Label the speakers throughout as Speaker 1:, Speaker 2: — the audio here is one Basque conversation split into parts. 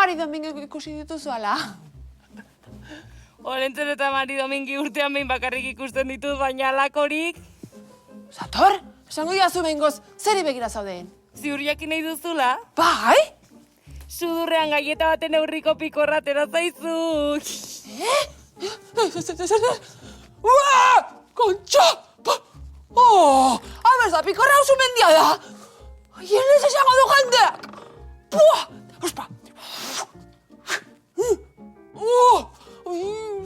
Speaker 1: Mari Domingo ikusi dituzu ala.
Speaker 2: Olentzen eta Mari Domingi urtean behin bakarrik ikusten ditut, baina alakorik.
Speaker 1: Sator, esango diazu behingoz, zeri begira zaudeen?
Speaker 2: Ziur jakin nahi duzula?
Speaker 1: Bai?
Speaker 2: Sudurrean gaieta baten aurriko pikorra atera zaizu.
Speaker 1: Ua! Kontxa! Oh! Aberza, pikorra hausu mendia da! Hien ez esango du jendeak! Pua! Ospa!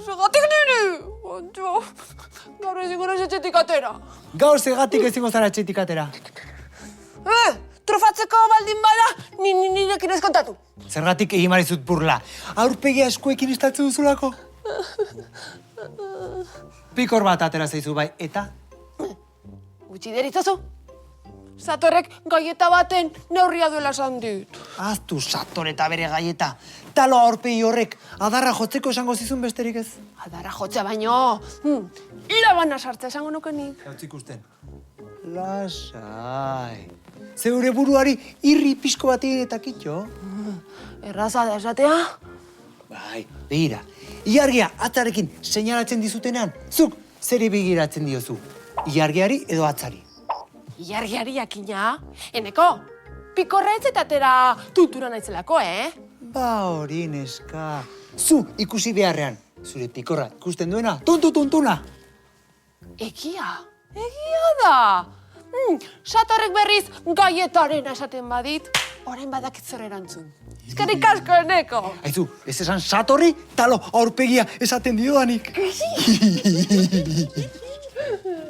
Speaker 1: Segatik niri! Kontxa! Gaur ezingo naiz etxetik atera.
Speaker 3: Gaur zegatik ezingo zara etxetik atera.
Speaker 1: Trufatzeko baldin bada, nirekin ez kontatu.
Speaker 3: Zergatik egin marizut burla. Aurpegia eskuekin estaltzen duzulako. Pikor bat atera zaizu bai, eta?
Speaker 1: Gutxi deritzazu. Satorrek gaieta baten neurria duela esan dit.
Speaker 3: Aztu Sator eta bere gaieta. Talo aurpegi horrek adarra jotzeko esango zizun besterik ez.
Speaker 1: Adarra jotza baino. Labana sartza esango nukenik.
Speaker 3: Gautz ikusten. Lasai. Zeure buruari irri pixko bat eta kitxo.
Speaker 1: Erraza da esatea.
Speaker 3: Bai, begira. Ilargia atzarekin seinalatzen dizutenean, zuk zeri begiratzen diozu? Ilargiari edo atzari?
Speaker 1: Ilargiari jakina. Eneko, pikorra ez eta atera tutura naizelako,
Speaker 3: Ba hori neska. Zu ikusi beharrean. Zure pikorra ikusten duena, tuntuna.
Speaker 1: Egia da. Satorrek berriz gaietaren esaten badit, orain badakit zer erantzun. Ezkerrik asko, Eneko.
Speaker 3: Aizu, ez esan Satorri, talo aurpegia esaten diodanik.